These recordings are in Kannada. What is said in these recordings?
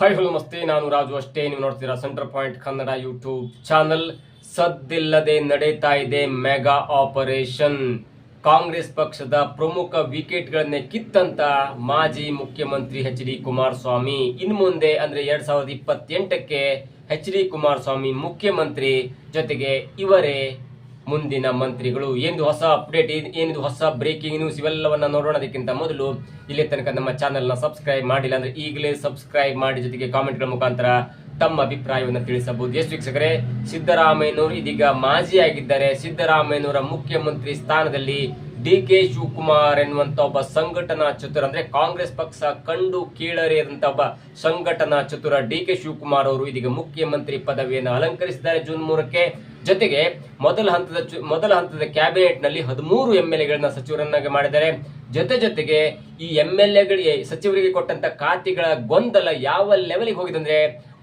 ಹಾಯ್ ಹಲೋ ನಮಸ್ತೆ, ನಾನು ರಾಜು ಅಷ್ಟೇ. ನೀವು ನೋಡ್ತೀರಾ centre point Kannada YouTube channel. ಸದ್ದಿಲ್ಲದೆ ನಡೀತಾ ಇದೆ ಮೆಗಾ ಆಪರೇಷನ್. ಕಾಂಗ್ರೆಸ್ ಪಕ್ಷದ ಪ್ರಮುಖ ವಿಕೆಟ್ಗಳನ್ನೇ ಕಿತ್ತಂತ ಮಾಜಿ ಮುಖ್ಯಮಂತ್ರಿ ಎಚ್ ಡಿ ಕುಮಾರಸ್ವಾಮಿ ಇನ್ನು ಮುಂದೆ ಅಂದ್ರೆ 2028ಕ್ಕೆ ಎಚ್ ಡಿ ಕುಮಾರಸ್ವಾಮಿ ಮುಖ್ಯಮಂತ್ರಿ, ಜೊತೆಗೆ ಇವರೇ ಮುಂದಿನ ಮಂತ್ರಿಗಳು. ಏನು ಹೊಸ ಅಪ್ಡೇಟ್, ಏನಿದು ಹೊಸ ಬ್ರೇಕಿಂಗ್ ನ್ಯೂಸ್, ಇವೆಲ್ಲವನ್ನ ನೋಡೋಣ. ಅದಕ್ಕಿಂತ ಮೊದಲು ಇಲ್ಲಿ ತನಕ ನಮ್ಮ ಚಾನೆಲ್ ನ ಸಬ್ಸ್ಕ್ರೈಬ್ ಮಾಡಿಲ್ಲ ಅಂದ್ರೆ ಈಗಲೇ ಸಬ್ಸ್ಕ್ರೈಬ್ ಮಾಡಿ, ಜೊತೆಗೆ ಕಾಮೆಂಟ್ಗಳ ಮುಖಾಂತರ ತಮ್ಮ ಅಭಿಪ್ರಾಯವನ್ನು ತಿಳಿಸಬಹುದು. ಎಷ್ಟು ವೀಕ್ಷಕರೇ, ಸಿದ್ದರಾಮಯ್ಯನವರು ಇದೀಗ ಮಾಜಿಯಾಗಿದ್ದಾರೆ. ಸಿದ್ದರಾಮಯ್ಯನವರ ಮುಖ್ಯಮಂತ್ರಿ ಸ್ಥಾನದಲ್ಲಿ ಡಿ ಕೆ ಶಿವಕುಮಾರ್ ಎನ್ನುವಂತ ಒಬ್ಬ ಸಂಘಟನಾ ಚತುರ, ಅಂದ್ರೆ ಕಾಂಗ್ರೆಸ್ ಪಕ್ಷ ಕಂಡು ಕೀಳರಿಯದಂತ ಒಬ್ಬ ಸಂಘಟನಾ ಚತುರ ಡಿ ಕೆ ಶಿವಕುಮಾರ್ ಅವರು ಇದೀಗ ಮುಖ್ಯಮಂತ್ರಿ ಪದವಿಯನ್ನು ಅಲಂಕರಿಸಿದ್ದಾರೆ ಜೂನ್ 3ಕ್ಕೆ. ಜೊತೆಗೆ ಮೊದಲ ಹಂತದ ಕ್ಯಾಬಿನೆಟ್ ನಲ್ಲಿ 13 MLA ಸಚಿವರನ್ನಾಗಿ ಮಾಡಿದ್ದಾರೆ. ಜೊತೆಗೆ ಈ MLA ಸಚಿವರಿಗೆ ಕೊಟ್ಟಂತ ಖಾತೆಗಳ ಗೊಂದಲ ಯಾವ ಲೆವೆಲ್ಗೆ ಹೋಗಿದೆ ಅಂದ್ರೆ,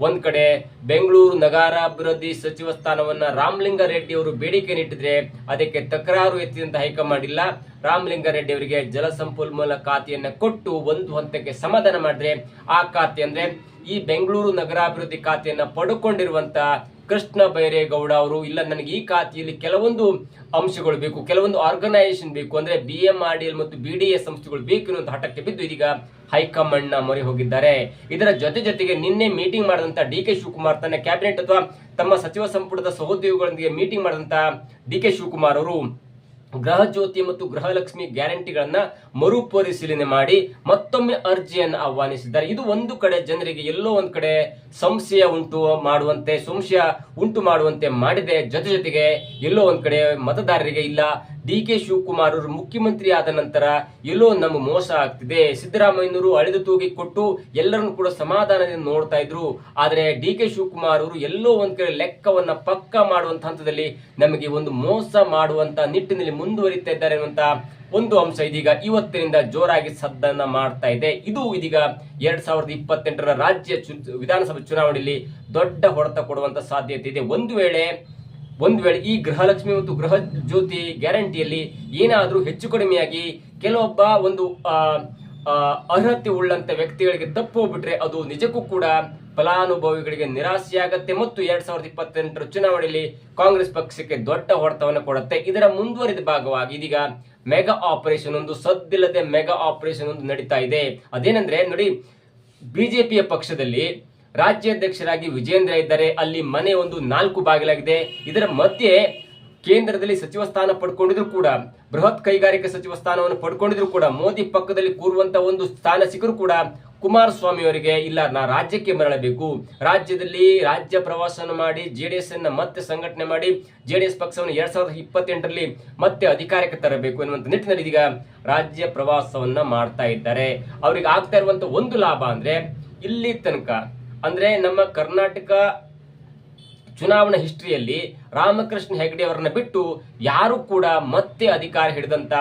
ಒಂದ್ ಕಡೆ ಬೆಂಗಳೂರು ನಗರಾಭಿವೃದ್ಧಿ ಸಚಿವ ಸ್ಥಾನವನ್ನ ರಾಮಲಿಂಗಾರೆಡ್ಡಿ ಅವರು ಬೇಡಿಕೆ ಇಟ್ಟಿದ್ರೆ ಅದಕ್ಕೆ ತಕರಾರು ಎತ್ತಿದಂತ ಹೈಕಮಾಂಡ್ ಇಲ್ಲ, ರಾಮಲಿಂಗಾರೆಡ್ಡಿ ಅವರಿಗೆ ಜಲಸಂಪನ್ಮೂಲ ಖಾತೆಯನ್ನ ಕೊಟ್ಟು ಒಂದು ಹಂತಕ್ಕೆ ಸಮಾಧಾನ ಮಾಡಿದ್ರೆ ಆ ಖಾತೆ ಅಂದ್ರೆ ಈ ಬೆಂಗಳೂರು ನಗರಾಭಿವೃದ್ಧಿ ಖಾತೆಯನ್ನ ಪಡ್ಕೊಂಡಿರುವಂತ ಕೃಷ್ಣ ಬೈರೇಗೌಡ ಅವರು, ಇಲ್ಲ ನನಗೆ ಈ ಖಾತೆಯಲ್ಲಿ ಕೆಲವೊಂದು ಅಂಶಗಳು ಬೇಕು, ಕೆಲವೊಂದು ಆರ್ಗನೈಸೇಷನ್ ಬೇಕು, ಅಂದ್ರೆ BMRDL ಮತ್ತು BDA ಸಂಸ್ಥೆಗಳು ಬೇಕು ಅನ್ನೋ ಹಠಕ್ಕೆ ಬಿದ್ದು ಇದೀಗ ಹೈಕಮಾಂಡ್ ನ ಮೊರೆ ಹೋಗಿದ್ದಾರೆ. ಇದರ ಜೊತೆಗೆ ನಿನ್ನೆ ಮೀಟಿಂಗ್ ಮಾಡಿದಂತ ಡಿ ಕೆ ಶಿವಕುಮಾರ್, ತನ್ನ ಕ್ಯಾಬಿನೆಟ್ ಅಥವಾ ತಮ್ಮ ಸಚಿವ ಸಂಪುಟದ ಸಹೋದ್ಯೋಗಿಗಳೊಂದಿಗೆ ಮೀಟಿಂಗ್ ಮಾಡಿದಂತ ಡಿ ಕೆ ಶಿವಕುಮಾರ್ ಅವರು ಗೃಹ ಜ್ಯೋತಿ ಮತ್ತು ಗೃಹಲಕ್ಷ್ಮಿ ಗ್ಯಾರಂಟಿಗಳನ್ನ ಮರುಪರಿಶೀಲನೆ ಮಾಡಿ ಮತ್ತೊಮ್ಮೆ ಅರ್ಜಿಯನ್ನು ಆಹ್ವಾನಿಸಿದ್ದಾರೆ. ಇದು ಒಂದು ಕಡೆ ಜನರಿಗೆ ಎಲ್ಲೋ ಒಂದ್ ಕಡೆ ಸಂಶಯ ಉಂಟು ಮಾಡುವಂತೆ ಮಾಡಿದೆ. ಜೊತೆಗೆ ಎಲ್ಲೋ ಒಂದ್ ಕಡೆ ಮತದಾರರಿಗೆ ಇಲ್ಲ, ಡಿ ಕೆ ಶಿವಕುಮಾರ್ ಅವರು ಮುಖ್ಯಮಂತ್ರಿ ಆದ ನಂತರ ಎಲ್ಲೋ ನಮಗೆ ಮೋಸ ಆಗ್ತಿದೆ, ಸಿದ್ದರಾಮಯ್ಯನವರು ಅಳೆದು ತೂಗಿ ಕೊಟ್ಟು ಎಲ್ಲರನ್ನು ಕೂಡ ಸಮಾಧಾನದಿಂದ ನೋಡ್ತಾ ಇದ್ರು, ಆದ್ರೆ ಡಿ ಕೆ ಶಿವಕುಮಾರ್ ಅವರು ಎಲ್ಲೋ ಒಂದ್ ಕಡೆ ಲೆಕ್ಕವನ್ನ ಪಕ್ಕ ಮಾಡುವಂತ ಹಂತದಲ್ಲಿ ನಮಗೆ ಒಂದು ಮೋಸ ಮಾಡುವಂತ ನಿಟ್ಟಿನಲ್ಲಿ ಮುಂದುವರಿತಾ ಇದ್ದಾರೆ ಅನ್ನುವಂತ ಒಂದು ಅಂಶ ಇದೀಗ ಇವತ್ತಿನಿಂದ ಜೋರಾಗಿ ಸದ್ದನ್ನ ಮಾಡ್ತಾ ಇದೆ. ಇದು ಇದೀಗ 2028ರ ರಾಜ್ಯ ವಿಧಾನಸಭೆ ಚುನಾವಣೆಯಲ್ಲಿ ದೊಡ್ಡ ಹೊಡೆತ ಕೊಡುವಂತ ಸಾಧ್ಯತೆ ಇದೆ. ಒಂದು ವೇಳೆ ಈ ಗೃಹಲಕ್ಷ್ಮಿ ಮತ್ತು ಗೃಹ ಜ್ಯೋತಿ ಗ್ಯಾರಂಟಿಯಲ್ಲಿ ಏನಾದ್ರೂ ಹೆಚ್ಚು ಕಡಿಮೆಯಾಗಿ ಕೆಲವೊಬ್ಬ ಒಂದು ಅರ್ಹತೆ ಉಳ್ಳಂತ ವ್ಯಕ್ತಿಗಳಿಗೆ ತಪ್ಪು ಹೋಗ್ಬಿಟ್ರೆ ಅದು ನಿಜಕ್ಕೂ ಕೂಡ ಫಲಾನುಭವಿಗಳಿಗೆ ನಿರಾಸೆಯಾಗತ್ತೆ ಮತ್ತು 2028ರ ಚುನಾವಣೆಯಲ್ಲಿ ಕಾಂಗ್ರೆಸ್ ಪಕ್ಷಕ್ಕೆ ದೊಡ್ಡ ಹೊಡೆತವನ್ನು ಕೊಡುತ್ತೆ. ಇದರ ಮುಂದುವರಿದ ಭಾಗವಾಗಿ ಇದೀಗ ಮೆಗಾ ಆಪರೇಷನ್ ಒಂದು, ಸದ್ದಿಲ್ಲದೆ ಮೆಗಾ ಆಪರೇಷನ್ ಒಂದು ನಡೀತಾ ಇದೆ. ಅದೇನಂದ್ರೆ ನೋಡಿ, ಬಿಜೆಪಿಯ ಪಕ್ಷದಲ್ಲಿ ರಾಜ್ಯಾಧ್ಯಕ್ಷರಾಗಿ ವಿಜೇಂದ್ರ ಇದ್ದಾರೆ. ಅಲ್ಲಿ ಮನೆ ಒಂದು 4 ಬಾಗಿಲಾಗಿದೆ. ಇದರ ಮಧ್ಯೆ ಕೇಂದ್ರದಲ್ಲಿ ಸಚಿವ ಸ್ಥಾನ ಪಡ್ಕೊಂಡಿದ್ರು ಕೂಡ, ಬೃಹತ್ ಕೈಗಾರಿಕಾ ಸಚಿವ ಸ್ಥಾನವನ್ನು ಪಡ್ಕೊಂಡಿದ್ರು ಕೂಡ, ಮೋದಿ ಪಕ್ಕದಲ್ಲಿ ಕೂರುವಂತ ಒಂದು ಸ್ಥಾನ ಸಿಕ್ಕರು ಕೂಡ ಕುಮಾರಸ್ವಾಮಿ ಅವರಿಗೆ ಇಲ್ಲ, ನಾ ರಾಜ್ಯಕ್ಕೆ ಮರಳಬೇಕು, ರಾಜ್ಯದಲ್ಲಿ ರಾಜ್ಯ ಪ್ರವಾಸವನ್ನು ಮಾಡಿ ಜೆಡಿಎಸ್ ಅನ್ನ ಮತ್ತೆ ಸಂಘಟನೆ ಮಾಡಿ ಜೆಡಿಎಸ್ ಪಕ್ಷವನ್ನು 2028ರಲ್ಲಿ ಮತ್ತೆ ಅಧಿಕಾರಕ್ಕೆ ತರಬೇಕು ಎನ್ನುವಂತ ನಿಟ್ಟಿನಲ್ಲಿ ಇದೀಗ ರಾಜ್ಯ ಪ್ರವಾಸವನ್ನ ಮಾಡ್ತಾ ಇದ್ದಾರೆ. ಅವ್ರಿಗೆ ಆಗ್ತಾ ಇರುವಂತ ಒಂದು ಲಾಭ ಅಂದ್ರೆ, ಇಲ್ಲಿ ತನಕ ಅಂದ್ರೆ ನಮ್ಮ ಕರ್ನಾಟಕ ಚುನಾವಣಾ ಹಿಸ್ಟ್ರಿಯಲ್ಲಿ ರಾಮಕೃಷ್ಣ ಹೆಗಡೆ ಅವರನ್ನ ಬಿಟ್ಟು ಯಾರು ಕೂಡ ಮತ್ತೆ ಅಧಿಕಾರ ಹಿಡಿದಂತ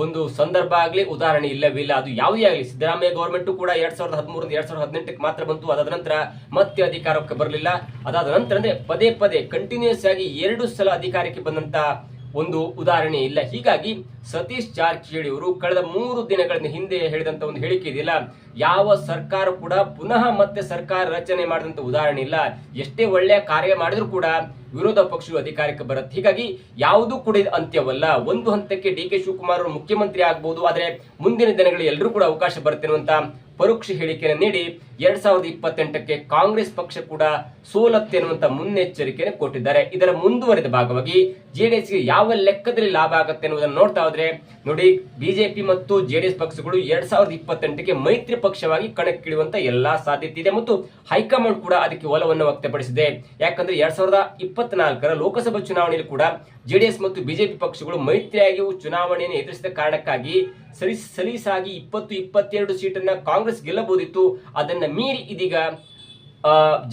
ಒಂದು ಸಂದರ್ಭ ಆಗ್ಲಿ, ಉದಾಹರಣೆ ಇಲ್ಲವಿಲ್ಲ. ಅದು ಯಾವುದೇ ಆಗಲಿ, ಸಿದ್ದರಾಮಯ್ಯ ಗವರ್ಮೆಂಟ್ ಕೂಡ 2013 2018ಕ್ಕೆ ಮಾತ್ರ ಬಂತು. ಅದಾದ ನಂತರ ಮತ್ತೆ ಅಧಿಕಾರಕ್ಕೆ ಬರಲಿಲ್ಲ. ಅದಾದ ನಂತರ ಅಂದ್ರೆ ಪದೇ ಕಂಟಿನ್ಯೂಸ್ ಆಗಿ 2 ಸಲ ಅಧಿಕಾರಕ್ಕೆ ಬಂದಂತ ಒಂದು ಉದಾಹರಣೆ ಇಲ್ಲ. ಹೀಗಾಗಿ ಸತೀಶ್ ಜಾರಕಿಹೊಳಿ ಅವರು ಕಳೆದ 3 ದಿನಗಳ ಹಿಂದೆ ಹೇಳಿದಂತ ಒಂದು ಹೇಳಿಕೆ ಇದೆಯಲ್ಲ, ಯಾವ ಸರ್ಕಾರ ಕೂಡ ಪುನಃ ಮತ್ತೆ ಸರ್ಕಾರ ರಚನೆ ಮಾಡಿದಂತ ಉದಾಹರಣೆ ಇಲ್ಲ. ಎಷ್ಟೇ ಒಳ್ಳೆಯ ಕಾರ್ಯ ಮಾಡಿದ್ರು ಕೂಡ ವಿರೋಧ ಪಕ್ಷವು ಅಧಿಕಾರಕ್ಕೆ ಬರುತ್ತೆ. ಹೀಗಾಗಿ ಯಾವುದೂ ಕೂಡ ಅಂತ್ಯವಲ್ಲ. ಒಂದು ಹಂತಕ್ಕೆ ಡಿ ಕೆ ಶಿವಕುಮಾರ್ ಅವರು ಮುಖ್ಯಮಂತ್ರಿ ಆಗಬಹುದು, ಆದ್ರೆ ಮುಂದಿನ ದಿನಗಳಲ್ಲಿ ಎಲ್ಲರೂ ಕೂಡ ಅವಕಾಶ ಬರುತ್ತೆ ಅನ್ನುವಂತ ಪರೋಕ್ಷ ಹೇಳಿಕೆಯನ್ನು ನೀಡಿ 2028ಕ್ಕೆ ಕಾಂಗ್ರೆಸ್ ಪಕ್ಷ ಕೂಡ ಸೋಲತ್ತೆ ಅನ್ನುವಂತ ಮುನ್ನೆಚ್ಚರಿಕೆಯನ್ನು ಕೊಟ್ಟಿದ್ದಾರೆ. ಇದರ ಮುಂದುವರಿದ ಭಾಗವಾಗಿ ಜೆಡಿಎಸ್ಗೆ ಯಾವ ಲೆಕ್ಕದಲ್ಲಿ ಲಾಭ ಆಗುತ್ತೆ ಅನ್ನೋದನ್ನು ನೋಡ್ತಾ ಹೋದ್ರೆ ನೋಡಿ, ಬಿಜೆಪಿ ಮತ್ತು ಜೆಡಿಎಸ್ ಪಕ್ಷಗಳು 2028ಕ್ಕೆ ಮೈತ್ರಿ ಪಕ್ಷವಾಗಿ ಕಣಕ್ಕಿಳಿಯುವಂತ ಎಲ್ಲಾ ಸಾಧ್ಯತೆ ಇದೆ ಮತ್ತು ಹೈಕಮಾಂಡ್ ಕೂಡ ಅದಕ್ಕೆ ಒಲವನ್ನು ವ್ಯಕ್ತಪಡಿಸಿದೆ. ಯಾಕಂದ್ರೆ 2024ರ ಲೋಕಸಭಾ ಚುನಾವಣೆಯಲ್ಲಿ ಕೂಡ ಜೆಡಿಎಸ್ ಮತ್ತು ಬಿಜೆಪಿ ಪಕ್ಷಗಳು ಮೈತ್ರಿಯಾಗಿ ಚುನಾವಣೆಯನ್ನು ಎದುರಿಸಿದ ಕಾರಣಕ್ಕಾಗಿ ಸಲೀಸಾಗಿ 20-22 ಸೀಟನ್ನ ಕಾಂಗ್ರೆಸ್ ಗೆಲ್ಲಬಹುದಿತ್ತು. ಅದನ್ನ ಮೀರಿ ಇದೀಗ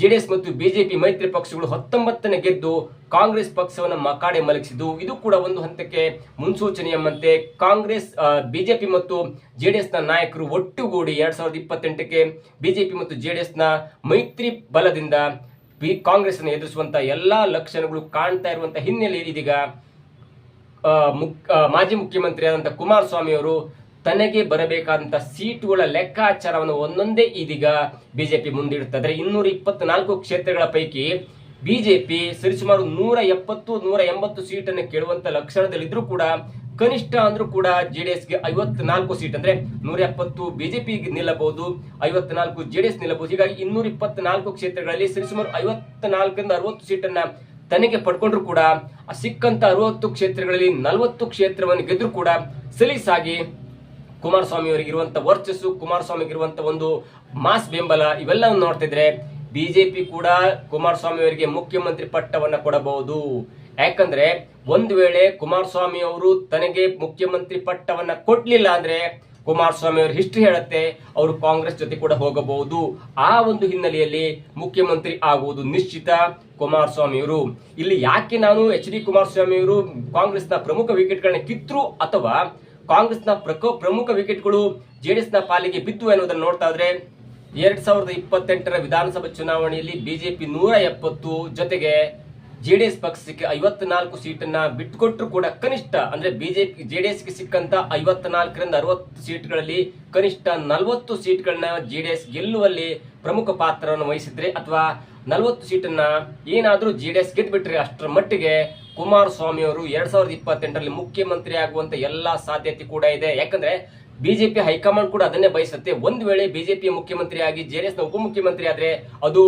ಜೆಡಿಎಸ್ ಮತ್ತು ಬಿಜೆಪಿ ಮೈತ್ರಿ ಪಕ್ಷಗಳು 19ನೇ ಗೆದ್ದು ಕಾಂಗ್ರೆಸ್ ಪಕ್ಷವನ್ನು ಮಕಾಡೆ ಮಲಗಿಸಿದ್ದು. ಇದು ಕೂಡ ಒಂದು ಹಂತಕ್ಕೆ ಮುನ್ಸೂಚನೆ ಎಂಬಂತೆ ಕಾಂಗ್ರೆಸ್ ಬಿಜೆಪಿ ಮತ್ತು ಜೆಡಿಎಸ್ ನ ನಾಯಕರು ಒಟ್ಟುಗೂಡಿ 2028ಕ್ಕೆ ಬಿಜೆಪಿ ಮತ್ತು ಜೆಡಿಎಸ್ ನ ಮೈತ್ರಿ ಬಲದಿಂದ ಕಾಂಗ್ರೆಸ್ ಅನ್ನು ಎದುರಿಸುವಂತ ಎಲ್ಲಾ ಲಕ್ಷಣಗಳು ಕಾಣ್ತಾ ಇರುವಂತ ಹಿನ್ನೆಲೆಯಲ್ಲಿ ಇದೀಗ ಮಾಜಿ ಮುಖ್ಯಮಂತ್ರಿಯಾದಂತಹ ಕುಮಾರಸ್ವಾಮಿ ಅವರು ತನಗೆ ಬರಬೇಕಾದಂತ ಸೀಟುಗಳ ಲೆಕ್ಕಾಚಾರವನ್ನು ಒಂದೊಂದೇ ಇದೀಗ ಬಿಜೆಪಿ ಮುಂದಿಡುತ್ತದೆ. 224 ಕ್ಷೇತ್ರಗಳ ಪೈಕಿ ಬಿಜೆಪಿ ಸರಿಸುಮಾರು 170-180 ಸೀಟನ್ನು ಕೇಳುವಂತ ಲಕ್ಷಣದಲ್ಲಿದ್ರೂ ಕೂಡ ಕನಿಷ್ಠ ಅಂದ್ರೂ ಕೂಡ ಜೆಡಿಎಸ್ಗೆ 54 ಸೀಟ್, ಅಂದ್ರೆ 170 ಬಿಜೆಪಿಗೆ ನಿಲ್ಲಬಹುದು, 54 ಜೆಡಿಎಸ್ ನಿಲ್ಲಬಹುದು. ಹೀಗಾಗಿ 224 ಕ್ಷೇತ್ರಗಳಲ್ಲಿ ಸರಿಸುಮಾರು 54-60 ಸೀಟನ್ನ ತನಗೆ ಪಡ್ಕೊಂಡ್ರು ಕೂಡ ಸಿಕ್ಕಂತ 60 ಕ್ಷೇತ್ರಗಳಲ್ಲಿ 40 ಕ್ಷೇತ್ರವನ್ನು ಗೆದ್ರು ಕೂಡ ಸಲೀಸಾಗಿ ಕುಮಾರಸ್ವಾಮಿ ಅವರಿಗೆ ಇರುವಂತ ವರ್ಚಸ್ಸು, ಕುಮಾರಸ್ವಾಮಿಗೆ ಇರುವಂತ ಒಂದು ಮಾಸ್ ಬೆಂಬಲ ಇವೆಲ್ಲವನ್ನು ನೋಡ್ತಿದ್ರೆ ಬಿಜೆಪಿ ಕೂಡ ಕುಮಾರಸ್ವಾಮಿ ಅವರಿಗೆ ಮುಖ್ಯಮಂತ್ರಿ ಪಟ್ಟವನ್ನ ಕೊಡಬಹುದು. ಯಾಕಂದ್ರೆ ಒಂದು ವೇಳೆ ಕುಮಾರಸ್ವಾಮಿ ಅವರು ತನಗೆ ಮುಖ್ಯಮಂತ್ರಿ ಪಟ್ಟವನ್ನ ಕೊಡ್ಲಿಲ್ಲ ಅಂದ್ರೆ ಕುಮಾರಸ್ವಾಮಿ ಅವರು ಹಿಸ್ಟ್ರಿ ಹೇಳುತ್ತೆ, ಅವರು ಕಾಂಗ್ರೆಸ್ ಜೊತೆ ಕೂಡ ಹೋಗಬಹುದು. ಆ ಒಂದು ಹಿನ್ನೆಲೆಯಲ್ಲಿ ಮುಖ್ಯಮಂತ್ರಿ ಆಗುವುದು ನಿಶ್ಚಿತ ಕುಮಾರಸ್ವಾಮಿ ಅವರು. ಇಲ್ಲಿ ಯಾಕೆ ನಾನು HD ಕುಮಾರಸ್ವಾಮಿ ಅವರು ಕಾಂಗ್ರೆಸ್ನ ಪ್ರಮುಖ ವಿಕೆಟ್ಗಳನ್ನ ಕಿತ್ತರು ಅಥವಾ ಕಾಂಗ್ರೆಸ್ನ ಪ್ರಮುಖ ವಿಕೆಟ್ಗಳು ಜೆಡಿಎಸ್ ನ ಪಾಲಿಗೆ ಬಿದ್ದು ಎನ್ನುವುದನ್ನು ನೋಡ್ತಾ ಇದ್ರೆ 2028ರ ವಿಧಾನಸಭಾ ಚುನಾವಣೆಯಲ್ಲಿ ಬಿಜೆಪಿ 170 ಜೊತೆಗೆ ಜೆಡಿಎಸ್ ಪಕ್ಷಕ್ಕೆ 54 ಸೀಟನ್ನ ಬಿಟ್ಟುಕೊಟ್ಟರು ಕೂಡ ಕನಿಷ್ಠ ಅಂದ್ರೆ ಬಿಜೆಪಿ ಜೆಡಿಎಸ್ಗೆ ಸಿಕ್ಕಂತ 54-60 ಸೀಟ್ಗಳಲ್ಲಿ ಕನಿಷ್ಠ 40 ಸೀಟ್ಗಳನ್ನ ಜೆಡಿಎಸ್ ಗೆಲ್ಲುವಲ್ಲಿ ಪ್ರಮುಖ ಪಾತ್ರವನ್ನು ವಹಿಸಿದ್ರೆ ಅಥವಾ 40 ಸೀಟನ್ನ ಏನಾದ್ರೂ ಜೆಡಿಎಸ್ ಗೆದ್ಬಿಟ್ರೆ ಅಷ್ಟರ ಮಟ್ಟಿಗೆ ಕುಮಾರಸ್ವಾಮಿ ಅವರು 2028ರಲ್ಲಿ ಮುಖ್ಯಮಂತ್ರಿ ಆಗುವಂತ ಎಲ್ಲಾ ಸಾಧ್ಯತೆ ಕೂಡ ಇದೆ. ಯಾಕಂದ್ರೆ ಬಿಜೆಪಿ ಹೈಕಮಾಂಡ್ ಕೂಡ ಅದನ್ನೇ ಬಯಸುತ್ತೆ. ಒಂದು ವೇಳೆ ಬಿಜೆಪಿ ಮುಖ್ಯಮಂತ್ರಿ ಆಗಿ ಜೆಡಿಎಸ್ ನ ಉಪಮುಖ್ಯಮಂತ್ರಿ ಆದ್ರೆ ಅದು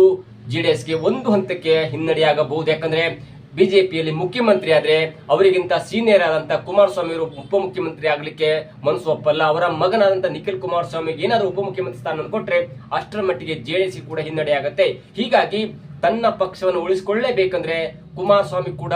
ಜೆಡಿಎಸ್ಗೆ ಒಂದು ಹಂತಕ್ಕೆ ಹಿನ್ನಡೆಯಾಗಬಹುದು. ಯಾಕಂದ್ರೆ ಬಿಜೆಪಿಯಲ್ಲಿ ಮುಖ್ಯಮಂತ್ರಿ ಆದ್ರೆ ಅವರಿಗಿಂತ ಸೀನಿಯರ್ ಆದಂತ ಕುಮಾರಸ್ವಾಮಿ ಅವರು ಉಪಮುಖ್ಯಮಂತ್ರಿ ಆಗ್ಲಿಕ್ಕೆ ಮನಸ್ಸು ಒಪ್ಪಲ್ಲ. ಅವರ ಮಗನಾದಂತ ನಿಖಿಲ್ ಕುಮಾರಸ್ವಾಮಿಗೆ ಏನಾದ್ರು ಉಪಮುಖ್ಯಮಂತ್ರಿ ಸ್ಥಾನ ಕೊಟ್ರೆ ಅಷ್ಟರ ಮಟ್ಟಿಗೆ ಜೆಡಿಎಸ್ ಕೂಡ ಹಿನ್ನಡೆ ಆಗುತ್ತೆ. ಹೀಗಾಗಿ ತನ್ನ ಪಕ್ಷವನ್ನು ಉಳಿಸಿಕೊಳ್ಳಲೇಬೇಕಂದ್ರೆ ಕುಮಾರಸ್ವಾಮಿ ಕೂಡ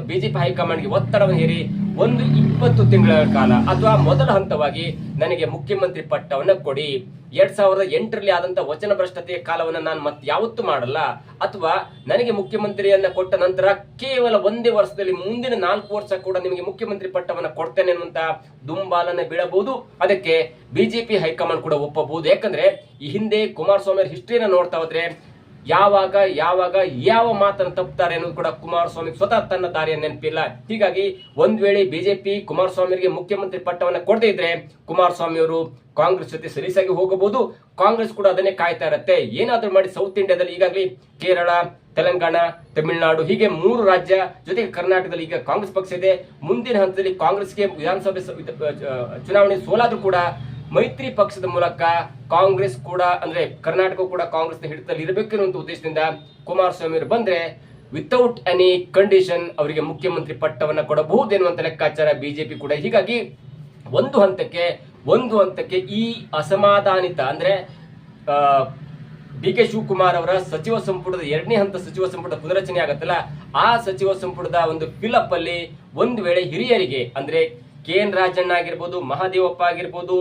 ಬಿಜೆಪಿ ಹೈಕಮಾಂಡ್ಗೆ ಒತ್ತಡವನ್ನು ಹೇರಿ 20 ತಿಂಗಳ ಕಾಲ ಅಥವಾ ಮೊದಲ ಹಂತವಾಗಿ ನನಗೆ ಮುಖ್ಯಮಂತ್ರಿ ಪಟ್ಟವನ್ನ ಕೊಡಿ, 2008ರಲ್ಲಿ ಆದಂತ ವಚನ ಭ್ರಷ್ಟತೆಯ ಕಾಲವನ್ನ ನಾನು ಮತ್ತೆ ಯಾವತ್ತೂ ಮಾಡಲ್ಲ, ಅಥವಾ ನನಗೆ ಮುಖ್ಯಮಂತ್ರಿಯನ್ನ ಕೊಟ್ಟ ನಂತರ ಕೇವಲ ಒಂದೇ ವರ್ಷದಲ್ಲಿ ಮುಂದಿನ 4 ವರ್ಷ ಕೂಡ ನಿಮಗೆ ಮುಖ್ಯಮಂತ್ರಿ ಪಟ್ಟವನ್ನ ಕೊಡ್ತೇನೆ ಅನ್ನುವಂತ ದುಂಬಾಲನ್ನ ಬೀಳಬಹುದು. ಅದಕ್ಕೆ ಬಿಜೆಪಿ ಹೈಕಮಾಂಡ್ ಕೂಡ ಒಪ್ಪಬಹುದು. ಯಾಕಂದ್ರೆ ಈ ಹಿಂದೆ ಕುಮಾರಸ್ವಾಮಿ ಅವರ ಹಿಸ್ಟ್ರಿಯನ್ನ ನೋಡ್ತಾ ಹೋದ್ರೆ ಯಾವಾಗ ಯಾವ ಮಾತನ್ನು ತಪ್ಪುತ್ತಾರೆ ಅನ್ನೋದು ಕೂಡ ಕುಮಾರಸ್ವಾಮಿ ಸ್ವತಃ ತನ್ನ ದಾರಿಯ ನೆನಪಿಲ್ಲ. ಹೀಗಾಗಿ ಒಂದ್ ವೇಳೆ ಬಿಜೆಪಿ ಕುಮಾರಸ್ವಾಮಿಗೆ ಮುಖ್ಯಮಂತ್ರಿ ಪಟ್ಟವನ್ನ ಕೊಡದೇ ಇದ್ರೆ ಕುಮಾರಸ್ವಾಮಿ ಅವರು ಕಾಂಗ್ರೆಸ್ ಜೊತೆ ಸಲೀಸಾಗಿ ಹೋಗಬಹುದು. ಕಾಂಗ್ರೆಸ್ ಕೂಡ ಅದನ್ನೇ ಕಾಯ್ತಾ ಇರುತ್ತೆ. ಏನಾದ್ರೂ ಮಾಡಿ ಸೌತ್ ಇಂಡಿಯಾದಲ್ಲಿ ಈಗಾಗಲೇ ಕೇರಳ, ತೆಲಂಗಾಣ, ತಮಿಳುನಾಡು ಹೀಗೆ 3 ರಾಜ್ಯ ಜೊತೆಗೆ ಕರ್ನಾಟಕದಲ್ಲಿ ಈಗ ಕಾಂಗ್ರೆಸ್ ಪಕ್ಷ ಇದೆ. ಮುಂದಿನ ಹಂತದಲ್ಲಿ ಕಾಂಗ್ರೆಸ್ಗೆ ವಿಧಾನಸಭೆ ಚುನಾವಣೆ ಸೋಲಾದ್ರೂ ಕೂಡ ಮೈತ್ರಿ ಪಕ್ಷದ ಮೂಲಕ ಕಾಂಗ್ರೆಸ್ ಕೂಡ ಅಂದ್ರೆ ಕರ್ನಾಟಕ ಕೂಡ ಕಾಂಗ್ರೆಸ್ ಹಿಡಿತದಲ್ಲಿ ಇರಬೇಕೆನ್ನುವಂತ ಉದ್ದೇಶದಿಂದ ಕುಮಾರಸ್ವಾಮಿ ಅವರು ಬಂದ್ರೆ ವಿತೌಟ್ ಎನಿ ಕಂಡೀಷನ್ ಅವರಿಗೆ ಮುಖ್ಯಮಂತ್ರಿ ಪಟ್ಟವನ್ನ ಕೊಡಬಹುದು ಎನ್ನುವಂತ ಲೆಕ್ಕಾಚಾರ ಬಿಜೆಪಿ ಕೂಡ. ಹೀಗಾಗಿ ಒಂದು ಹಂತಕ್ಕೆ ಈ ಅಸಮಾಧಾನಿತ ಅಂದ್ರೆ ಡಿ.ಕೆ. ಶಿವಕುಮಾರ್ ಅವರ ಸಚಿವ ಸಂಪುಟದ 2ನೇ ಹಂತ ಸಚಿವ ಸಂಪುಟ ಪುನರಚನೆ ಆಗತ್ತಲ್ಲ, ಆ ಸಚಿವ ಸಂಪುಟದ ಒಂದು ಫಿಲಪ್ ಅಲ್ಲಿ ಒಂದು ವೇಳೆ ಹಿರಿಯರಿಗೆ ಅಂದ್ರೆ KN ರಾಜಣ್ಣ ಆಗಿರ್ಬೋದು, ಮಹಾದೇವಪ್ಪ ಆಗಿರ್ಬೋದು,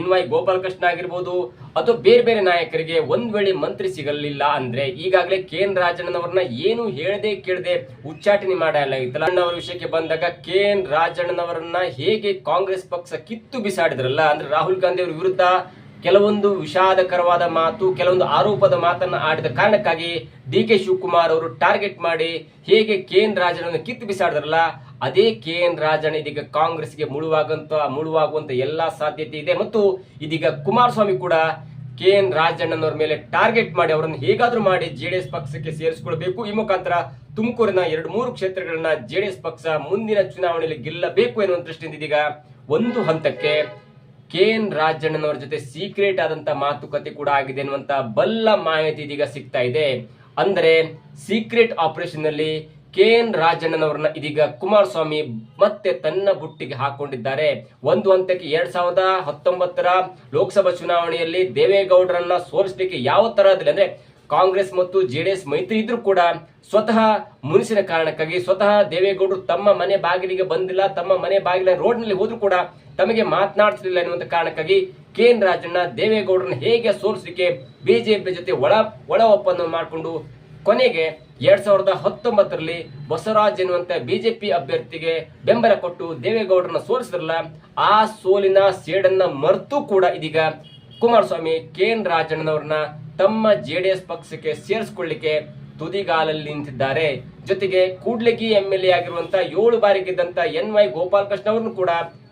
NY ಗೋಪಾಲಕೃಷ್ಣ ಆಗಿರ್ಬೋದು ಅಥವಾ ಬೇರೆ ನಾಯಕರಿಗೆ ಒಂದ್ ವೇಳೆ ಮಂತ್ರಿ ಸಿಗಲಿಲ್ಲ ಅಂದ್ರೆ ಈಗಾಗಲೇ KN ರಾಜಣ್ಣನವರನ್ನ ಏನು ಹೇಳದೆ ಕೇಳದೆ ಉಚ್ಚಾಟನೆ ಮಾಡಲಾಗಿತ್ತಲ್ಲ. ಅವರ ವಿಷಯಕ್ಕೆ ಬಂದಾಗ KN ರಾಜಣ್ಣನವರನ್ನ ಹೇಗೆ ಕಾಂಗ್ರೆಸ್ ಪಕ್ಷ ಕಿತ್ತು ಬಿಸಾಡಿದ್ರಲ್ಲ, ಅಂದ್ರೆ ರಾಹುಲ್ ಗಾಂಧಿ ಅವರ ವಿರುದ್ಧ ಕೆಲವೊಂದು ವಿಷಾದಕರವಾದ ಮಾತು, ಕೆಲವೊಂದು ಆರೋಪದ ಮಾತನ್ನ ಆಡಿದ ಕಾರಣಕ್ಕಾಗಿ ಡಿ.ಕೆ. ಶಿವಕುಮಾರ್ ಅವರು ಟಾರ್ಗೆಟ್ ಮಾಡಿ ಹೇಗೆ KN ರಾಜಣ್ಣನ ಕಿತ್ತು ಬಿಸಾಡಿದ್ರಲ್ಲ, ಅದೇ KN ರಾಜಣ್ಣ ಇದೀಗ ಕಾಂಗ್ರೆಸ್ಗೆ ಮುಳುವಾಗುವಂತ ಎಲ್ಲಾ ಸಾಧ್ಯತೆ ಇದೆ. ಮತ್ತು ಇದೀಗ ಕುಮಾರಸ್ವಾಮಿ ಕೂಡ KN ರಾಜಣ್ಣನವರ ಮೇಲೆ ಟಾರ್ಗೆಟ್ ಮಾಡಿ ಅವರನ್ನು ಹೇಗಾದ್ರೂ ಮಾಡಿ ಜೆಡಿಎಸ್ ಪಕ್ಷಕ್ಕೆ ಸೇರಿಸಿಕೊಳ್ಬೇಕು. ಈ ಮುಖಾಂತರ ತುಮಕೂರಿನ 2-3 ಕ್ಷೇತ್ರಗಳನ್ನ ಜೆಡಿಎಸ್ ಪಕ್ಷ ಮುಂದಿನ ಚುನಾವಣೆಯಲ್ಲಿ ಗೆಲ್ಲಬೇಕು ಎನ್ನುವ ದೃಷ್ಟಿಯಿಂದ ಇದೀಗ ಒಂದು ಹಂತಕ್ಕೆ KN ರಾಜಣ್ಣನವರ ಜೊತೆ ಸೀಕ್ರೆಟ್ ಆದಂತ ಮಾತುಕತೆ ಕೂಡ ಆಗಿದೆ ಎನ್ನುವಂತ ಬಲ್ಲ ಮಾಹಿತಿ ಇದೀಗ ಸಿಗ್ತಾ ಇದೆ. ಅಂದರೆ ಸೀಕ್ರೆಟ್ ಆಪರೇಷನ್ ನಲ್ಲಿ KN ರಾಜಣ್ಣನವರನ್ನ ಇದೀಗ ಕುಮಾರಸ್ವಾಮಿ ಮತ್ತೆ ತನ್ನ ಬುಟ್ಟಿಗೆ ಹಾಕೊಂಡಿದ್ದಾರೆ. ಒಂದು ಹಂತಕ್ಕೆ 2019ರ ಲೋಕಸಭಾ ಚುನಾವಣೆಯಲ್ಲಿ ದೇವೇಗೌಡರನ್ನ ಸೋಲಿಸಲಿಕ್ಕೆ ಯಾವ ತರಹದಲ್ಲಿ ಅಂದ್ರೆ ಕಾಂಗ್ರೆಸ್ ಮತ್ತು ಜೆಡಿಎಸ್ ಮೈತ್ರಿ ಇದ್ರೂ ಕೂಡ ಸ್ವತಃ ಮುನಿಸಿನ ಕಾರಣಕ್ಕಾಗಿ ಸ್ವತಃ ದೇವೇಗೌಡರು ತಮ್ಮ ಮನೆ ಬಾಗಿಲಿಗೆ ಬಂದಿಲ್ಲ, ತಮ್ಮ ಮನೆ ಬಾಗಿಲ ರೋಡ್ ನಲ್ಲಿ ಹೋದ್ರೂ ಕೂಡ ತಮಗೆ ಮಾತನಾಡಿಸಲಿಲ್ಲ ಎನ್ನುವಂತ ಕಾರಣಕ್ಕಾಗಿ KN ರಾಜಣ್ಣ ದೇವೇಗೌಡರನ್ನ ಹೇಗೆ ಸೋಲಿಸಲಿಕ್ಕೆ ಬಿಜೆಪಿ ಜೊತೆ ಒಳ ಒಪ್ಪಂದ ಮಾಡಿಕೊಂಡು ಕೊನೆಗೆ 2019ರಲ್ಲಿ ಬಸವರಾಜ್ ಎನ್ನುವಂತ ಬಿಜೆಪಿ ಅಭ್ಯರ್ಥಿಗೆ ಬೆಂಬಲ ಕೊಟ್ಟು ದೇವೇಗೌಡರನ್ನ ಸೋಲಿಸಿದ್ರಲ್ಲ, ಆ ಸೋಲಿನ ಸೇಡನ್ನ ಮರೆತು ಕೂಡ ಇದೀಗ ಕುಮಾರಸ್ವಾಮಿ KN ರಾಜಣ್ಣನವರನ್ನ ತಮ್ಮ ಜೆಡಿಎಸ್ ಪಕ್ಷಕ್ಕೆ ಸೇರಿಸಿಕೊಳ್ಳಿಕ್ಕೆ ತುದಿಗಾಲಲ್ಲಿ ನಿಂತಿದ್ದಾರೆ. ಜೊತೆಗೆ ಕೂಡ್ಲಿಗಿ MLA ಆಗಿರುವಂತ 7 ಬಾರಿ ಗೆದ್ದಂತ NY ಗೋಪಾಲಕೃಷ್ಣ ಅವರನ್ನು ಕೂಡ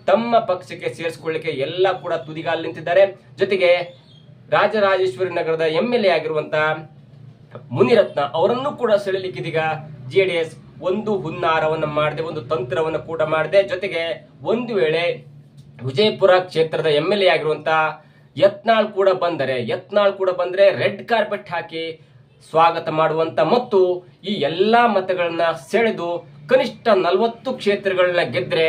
ತಮ್ಮ ಪಕ್ಷಕ್ಕೆ ಸೇರಿಸಿಕೊಳ್ಳಿಕ್ಕೆ ಎಲ್ಲ ಕೂಡ ತುದಿಗಾಲು ನಿಂತಿದ್ದಾರೆ. ಜೊತೆಗೆ ರಾಜರಾಜೇಶ್ವರಿ ನಗರದ MLA ಆಗಿರುವಂತಹ ಮುನಿರತ್ನ ಅವರನ್ನು ಕೂಡ ಸೆಳೆಯಲಿಕ್ಕೆ ಇದೀಗ ಜೆಡಿಎಸ್ ಒಂದು ಹುನ್ನಾರವನ್ನು ಮಾಡಿದೆ, ಒಂದು ತಂತ್ರವನ್ನು ಕೂಡ ಮಾಡಿದೆ. ಜೊತೆಗೆ ಒಂದು ವೇಳೆ ವಿಜಯಪುರ ಕ್ಷೇತ್ರದ MLA ಆಗಿರುವಂತಹ ಯತ್ನಾಳ್ ಕೂಡ ಬಂದರೆ ರೆಡ್ ಕಾರ್ಪೆಟ್ ಹಾಕಿ ಸ್ವಾಗತ ಮಾಡುವಂತ ಮತ್ತು ಈ ಎಲ್ಲಾ ಮತಗಳನ್ನ ಸೆಳೆದು ಕನಿಷ್ಠ 40 ಕ್ಷೇತ್ರಗಳನ್ನ ಗೆದ್ರೆ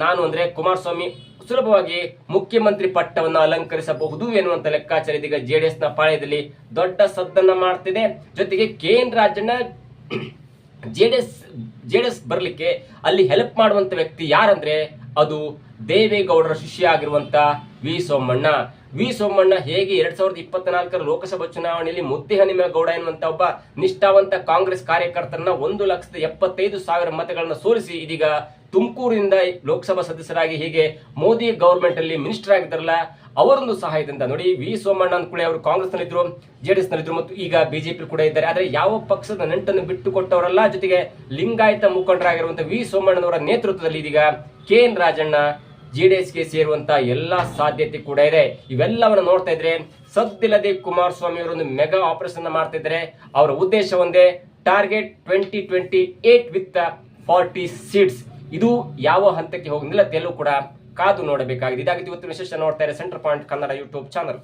ನಾನು ಅಂದ್ರೆ ಕುಮಾರಸ್ವಾಮಿ ಸುಲಭವಾಗಿ ಮುಖ್ಯಮಂತ್ರಿ ಪಟ್ಟವನ್ನು ಅಲಂಕರಿಸಬಹುದು ಎನ್ನುವಂತ ಲೆಕ್ಕಾಚಾರ ಇದೀಗ ಜೆಡಿಎಸ್ ನ ಪಾಳ್ಯದಲ್ಲಿ ದೊಡ್ಡ ಸದ್ದನ್ನ ಮಾಡ್ತಿದೆ. ಜೊತೆಗೆ KN ರಾಜಣ್ಣ ಜೆಡಿಎಸ್ ಬರ್ಲಿಕ್ಕೆ ಅಲ್ಲಿ ಹೆಲ್ಪ್ ಮಾಡುವಂತ ವ್ಯಕ್ತಿ ಯಾರಂದ್ರೆ ಅದು ದೇವೇಗೌಡರ ಶಿಷ್ಯ ಆಗಿರುವಂತ ವಿ ಸೋಮಣ್ಣ ಹೇಗೆ 2024 ಲೋಕಸಭಾ ಚುನಾವಣೆಯಲ್ಲಿ ಮುದ್ದೆಹನುಮೇಗೌಡ ಎನ್ನುವಂತ ಒಬ್ಬ ನಿಷ್ಠಾವಂತ ಕಾಂಗ್ರೆಸ್ ಕಾರ್ಯಕರ್ತರನ್ನ 1,75,000 ಮತಗಳನ್ನ ಸೋಲಿಸಿ ಇದೀಗ ತುಮಕೂರಿನಿಂದ ಲೋಕಸಭಾ ಸದಸ್ಯರಾಗಿ ಹೀಗೆ ಮೋದಿ ಗವರ್ಮೆಂಟ್ ಅಲ್ಲಿ ಮಿನಿಸ್ಟರ್ ಆಗಿದ್ದಾರಲ್ಲ, ಅವರೊಂದು ಸಹಾಯದಿಂದ ನೋಡಿ ವಿ ಸೋಮಣ್ಣ ಅಂದ್ಕೂಳೆ ಅವರು ಕಾಂಗ್ರೆಸ್ ನಲ್ಲಿದ್ರು, ಜೆಡಿಎಸ್ ನಲ್ಲಿದ್ರು ಮತ್ತು ಈಗ ಬಿಜೆಪಿ ಕೂಡ ಇದ್ದಾರೆ. ಆದ್ರೆ ಯಾವ ಪಕ್ಷದ ನೆಂಟನ್ನು ಬಿಟ್ಟು ಕೊಟ್ಟವರಲ್ಲ. ಜೊತೆಗೆ ಲಿಂಗಾಯತ ಮುಖಂಡರಾಗಿರುವಂತಹ ವಿ ಸೋಮಣ್ಣನವರ ನೇತೃತ್ವದಲ್ಲಿ ಇದೀಗ KN ರಾಜಣ್ಣ ಜೆಡಿಎಸ್ಗೆ ಸೇರುವಂತ ಎಲ್ಲಾ ಸಾಧ್ಯತೆ ಕೂಡ ಇದೆ. ಇವೆಲ್ಲವನ್ನು ನೋಡ್ತಾ ಇದ್ರೆ ಸದ್ದಿಲ್ಲದೆ ಕುಮಾರಸ್ವಾಮಿ ಅವರೊಂದು ಮೆಗಾ ಆಪರೇಷನ್ ಮಾಡ್ತಾ ಇದ್ದಾರೆ. ಅವರ ಉದ್ದೇಶ ಒಂದೇ, ಟಾರ್ಗೆಟ್ 2028 ವಿತ್ 40 ಸೀಟ್ಸ್. ಇದು ಯಾವ ಹಂತಕ್ಕೆ ಹೋಗಿ ನಿಲ್ಲತ್ತೆ ಎಲ್ಲೂ ಕೂಡ ಕಾದು ನೋಡಬೇಕಾಗಿದೆ. ಇದಾಗಿತ್ತು ಇವತ್ತು ವಿಶೇಷ. ನೋಡ್ತಾ ಇದ್ದಾರೆ centre point Kannada YouTube channel.